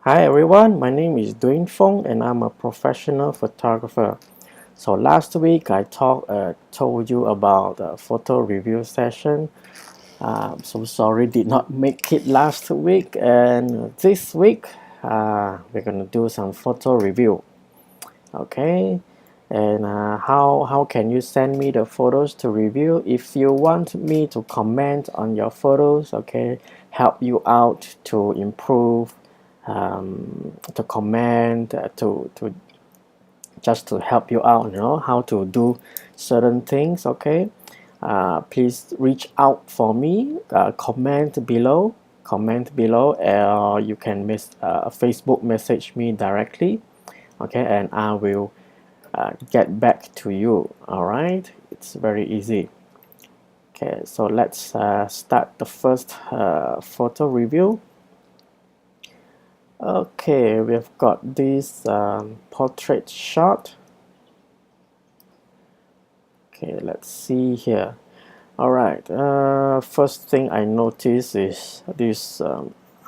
Hi everyone, my name is Dwayne Fong and I'm a professional photographer. So last week I told you about the photo review session. So sorry did not make it last week, and this week we're gonna do some photo review. Okay, and how can you send me the photos to review? If you want me to comment on your photos, okay, help you out to improve, to comment, to just to help you out, how to do certain things. Okay, please reach out for me. Comment below, or you can Facebook message me directly. Okay, and I will get back to you. All right, it's very easy. Okay, so let's start the first photo review. Okay, we've got this portrait shot. Okay, let's see here. All right, first thing I notice is this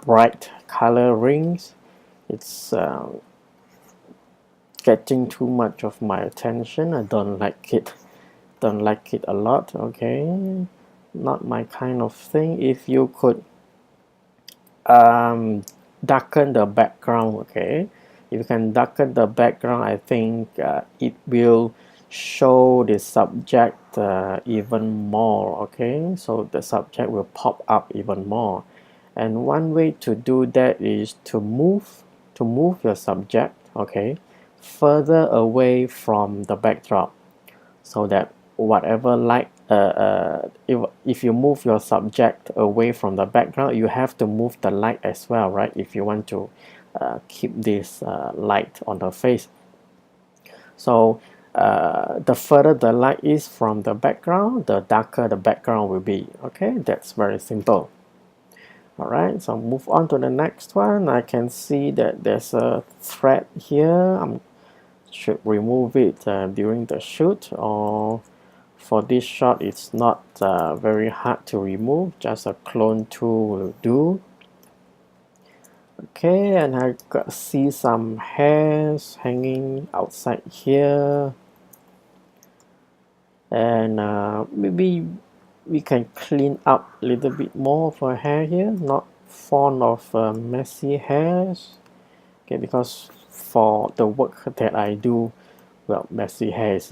bright color rings. It's getting too much of my attention. I don't like it. Don't like it a lot. Okay, not my kind of thing. If you could um, darken the background, okay, if you can darken the background, I think it will show the subject even more. Okay, so the subject will pop up even more, and one way to do that is to move your subject, okay, further away from the backdrop, so that whatever light if you move your subject away from the background, you have to move the light as well, right? If you want to keep this light on the face. So the further the light is from the background, the darker the background will be. Okay, that's very simple. All right, so move on to the next one. I can see that there's a thread here. I should remove it during the shoot, or for this shot it's not very hard to remove, just a clone tool will do. Okay, and I see some hairs hanging outside here, and maybe we can clean up a little bit more of her hair here, not fond of messy hairs. Okay, because for the work that I do, well, messy hair is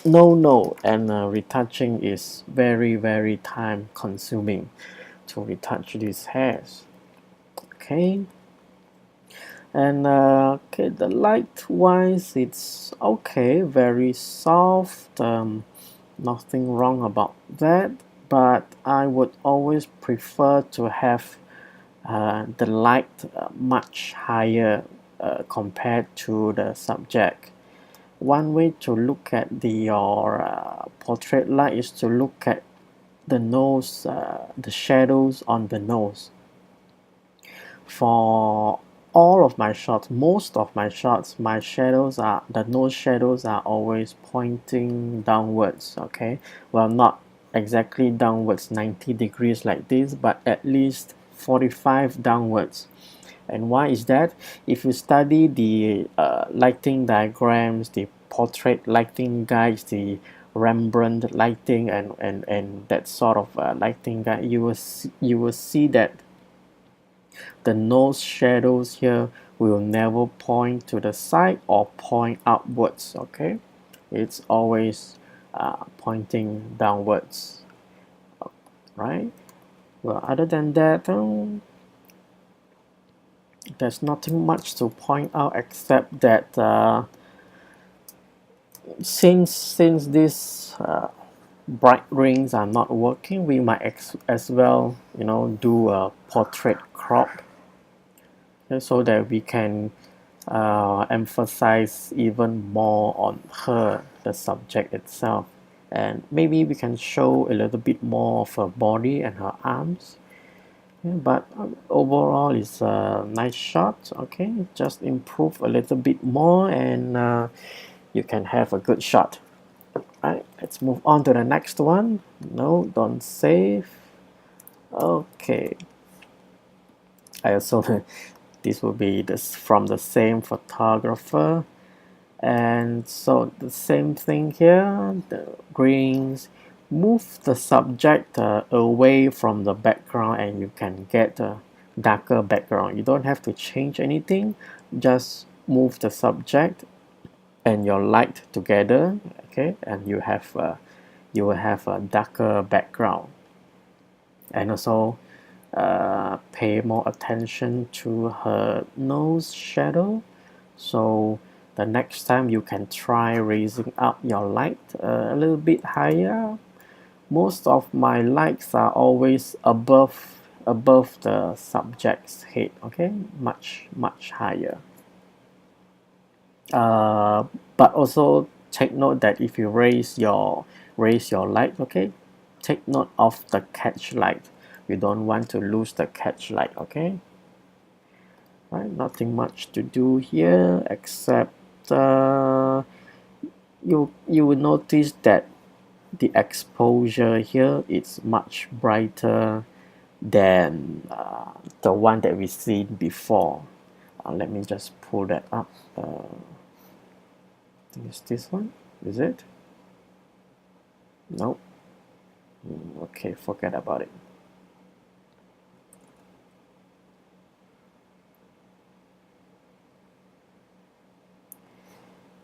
no, and retouching is very time consuming to retouch these hairs. Okay, and okay, the light wise it's okay, very soft, nothing wrong about that, but I would always prefer to have the light much higher compared to the subject. One way to look at your portrait light is to look at the nose, the shadows on the nose. For all of my shots, most of my shots, the nose shadows are always pointing downwards. Okay, well, not exactly downwards 90 degrees like this, but at least 45 downwards. And why is that? If you study the lighting diagrams, the portrait lighting guides, the Rembrandt lighting, and that sort of lighting guide, you will see that the nose shadows here will never point to the side or point upwards. Okay, it's always pointing downwards, right? Well, other than that, there's nothing much to point out except that since these bright rings are not working, we might as well, do a portrait crop, okay, so that we can emphasize even more on her, the subject itself, and maybe we can show a little bit more of her body and her arms. Yeah, but overall it's a nice shot. Okay, just improve a little bit more and you can have a good shot. Right, let's move on to the next one. No, don't save. Okay, I also This will be this from the same photographer. And so the same thing here, the greens, move the subject away from the background and you can get a darker background. You don't have to change anything, just move the subject and your light together, okay, and you will have a darker background. And also pay more attention to her nose shadow. So the next time you can try raising up your light a little bit higher. Most of my lights are always above the subject's head, okay, much higher. uh, but also take note that if you raise your light, okay, take note of the catch light. You don't want to lose the catch light, okay. Right, nothing much to do here except you will notice that the exposure here is much brighter than the one that we've seen before. Let me just pull that up. I think it's this one. Is it? Nope. Okay, forget about it.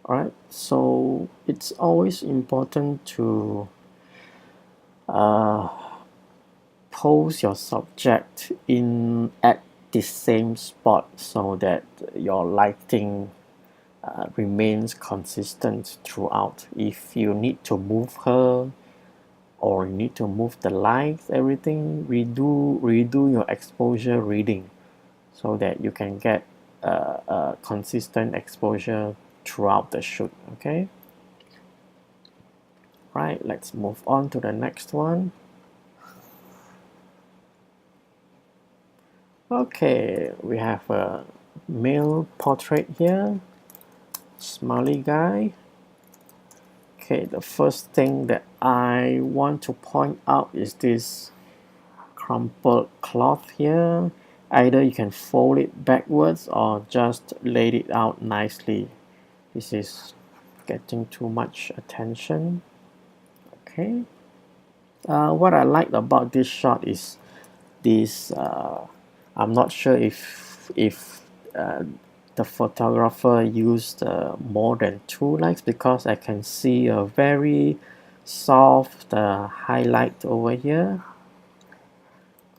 Alright, so it's always important to pose your subject in at the same spot so that your lighting remains consistent throughout. If you need to move her or you need to move the lights, everything, redo your exposure reading so that you can get a consistent exposure throughout the shoot. Okay, right, let's move on to the next one. Okay, we have a male portrait here, smiley guy. Okay, the first thing that I want to point out is this crumpled cloth here. Either you can fold it backwards or just lay it out nicely. This is getting too much attention. Okay. What I like about this shot is this. I'm not sure if the photographer used more than two lights because I can see a very soft highlight over here.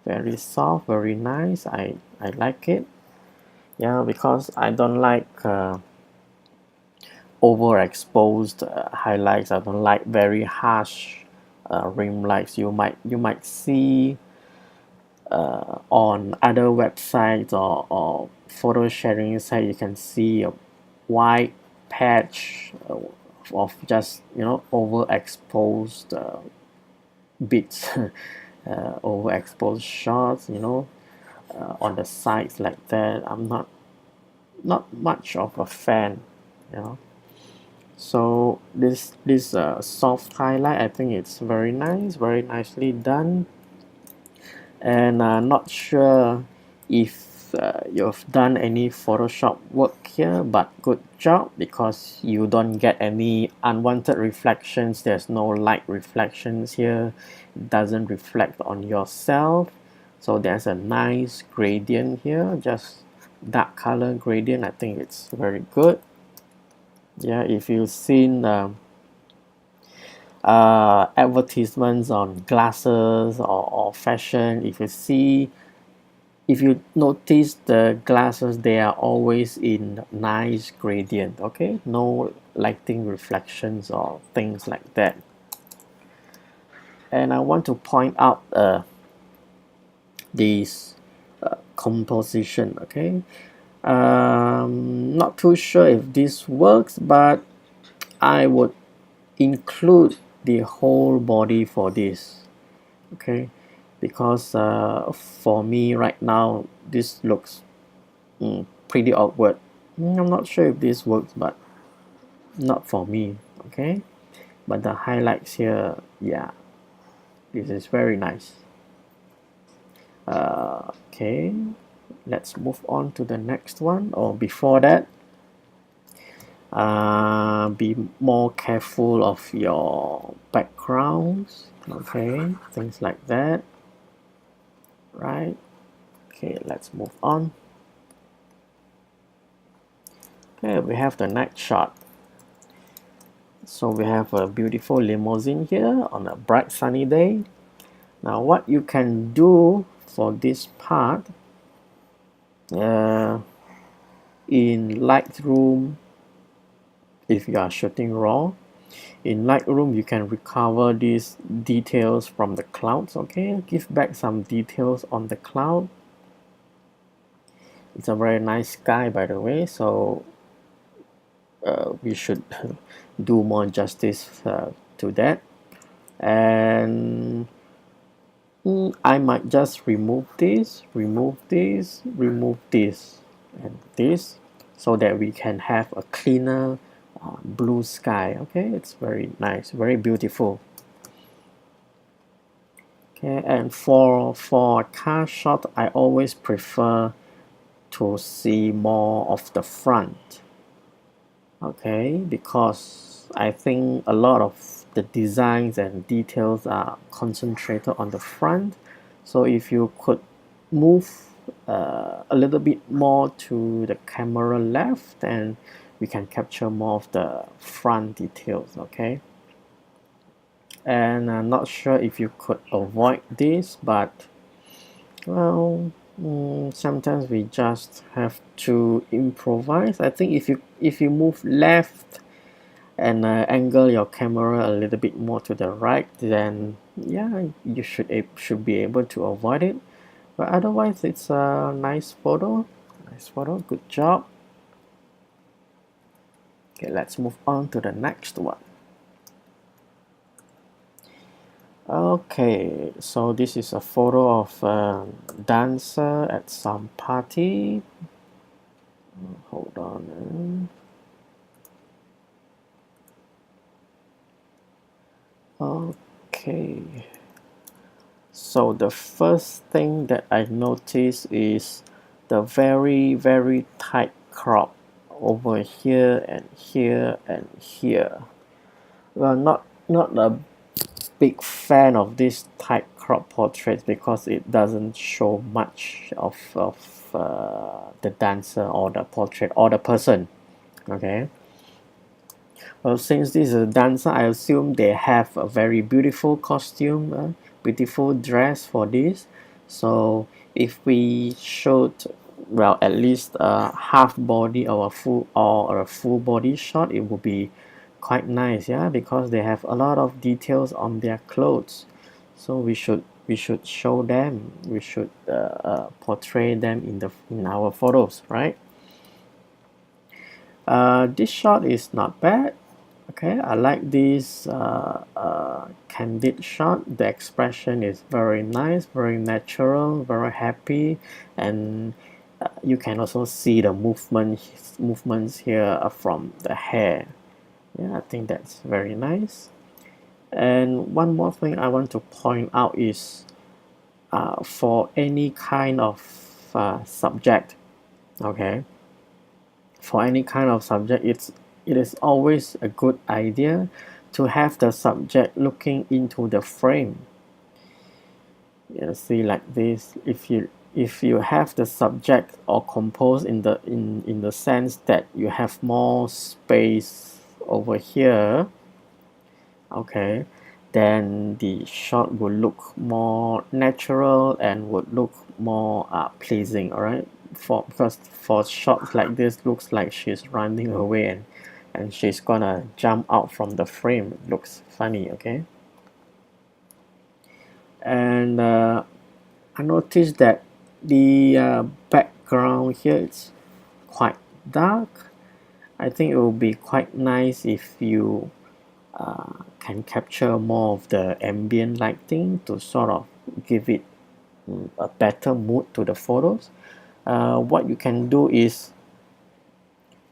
Very soft, very nice. I like it. Yeah, because I don't like overexposed highlights. I don't like very harsh rim lights. You might see on other websites or photo sharing site. You can see a white patch of just overexposed bits, overexposed shots. On the sides like that. I'm not much of a fan. You know. So this soft highlight, I think it's very nice, very nicely done. And not sure if you've done any Photoshop work here, but good job because you don't get any unwanted reflections. There's no light reflections here. It doesn't reflect on yourself. So there's a nice gradient here, just dark color gradient. I think it's very good. Yeah, if you've seen advertisements on glasses or fashion, if you notice the glasses, they are always in nice gradient. Okay, no lighting reflections or things like that. And I want to point out this composition. Okay, not too sure if this works, but I would include the whole body for this. Okay, because for me right now this looks pretty awkward. I'm not sure if this works, but not for me. Okay, but the highlights here, yeah, this is very nice. Okay, let's move on to the next one. Or before that, be more careful of your backgrounds, okay, things like that, right? Okay, let's move on. Okay, we have the next shot. So we have a beautiful limousine here on a bright sunny day. Now what you can do for this part, in Lightroom, if you are shooting raw, in Lightroom you can recover these details from the clouds, okay? Give back some details on the cloud. It's a very nice sky, by the way, so we should do more justice to that. And I might just remove this, remove this, remove this, and this, so that we can have a cleaner blue sky. Okay, it's very nice, very beautiful. Okay, and for a car shot, I always prefer to see more of the front. Okay, because I think a lot of the designs and details are concentrated on the front. So if you could move a little bit more to the camera left, and we can capture more of the front details. Okay, and I'm not sure if you could avoid this, but well, sometimes we just have to improvise. I think if you move left and angle your camera a little bit more to the right, then yeah, you should be able to avoid it. But otherwise, it's a nice photo. Nice photo. Good job. Okay, let's move on to the next one. Okay, so this is a photo of a dancer at some party. Hold on. Okay. So the first thing that I notice is the very tight crop over here and here and here. Well, not a big fan of this tight crop portraits because it doesn't show much of the dancer or the portrait or the person. Okay. Well, since this is a dancer, I assume they have a very beautiful costume, beautiful dress for this. So if we showed, well, at least a half body or a full body shot, it would be quite nice, yeah, because they have a lot of details on their clothes. So we should show them. We should portray them in our photos, right? This shot is not bad. Okay, I like this candid shot. The expression is very nice, very natural, very happy, and you can also see the movements here from the hair. Yeah, I think that's very nice. And one more thing I want to point out is for any kind of subject, okay, for any kind of subject, it is always a good idea to have the subject looking into the frame. You see, like this, if you have the subject or compose in the sense that you have more space over here, okay, then the shot will look more natural and would look more pleasing. All right, because for shots like this, looks like she's running away and she's gonna jump out from the frame. It looks funny. Okay, and I noticed that the background here is quite dark. I think it will be quite nice if you can capture more of the ambient lighting to sort of give it a better mood to the photos. What you can do is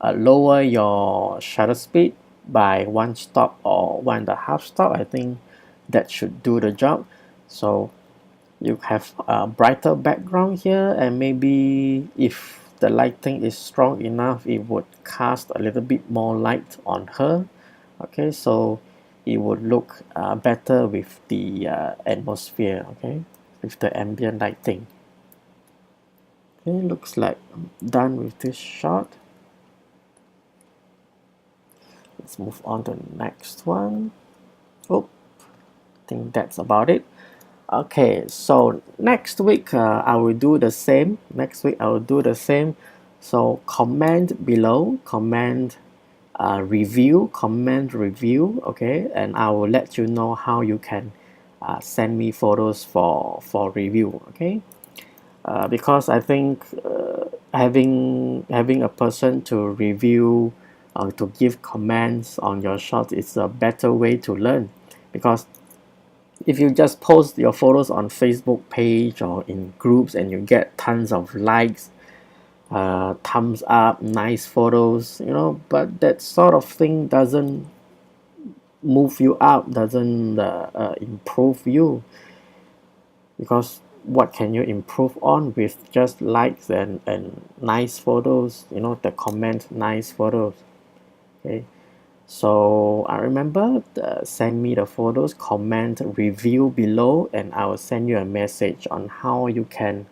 lower your shutter speed by 1 stop or 1.5 stop. I think that should do the job. So you have a brighter background here, and maybe if the lighting is strong enough, it would cast a little bit more light on her. Okay, so it would look better with the atmosphere, okay, with the ambient lighting. Okay, looks like I'm done with this shot. Let's move on to the next one. Oh, I think that's about it. Okay, so next week I will do the same. Next week I will do the same. So comment below, comment review, okay, and I will let you know how you can send me photos for review, okay. Because I think having a person to review, to give comments on your shot is a better way to learn. Because if you just post your photos on Facebook page or in groups and you get tons of likes, thumbs up, nice photos, but that sort of thing doesn't move you up, doesn't improve you, because what can you improve on with just likes and nice photos, the comment nice photos. Okay, so I remember, send me the photos, comment review below, and I will send you a message on how you can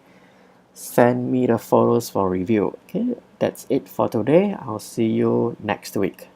send me the photos for review. Okay, that's it for today. I'll see you next week.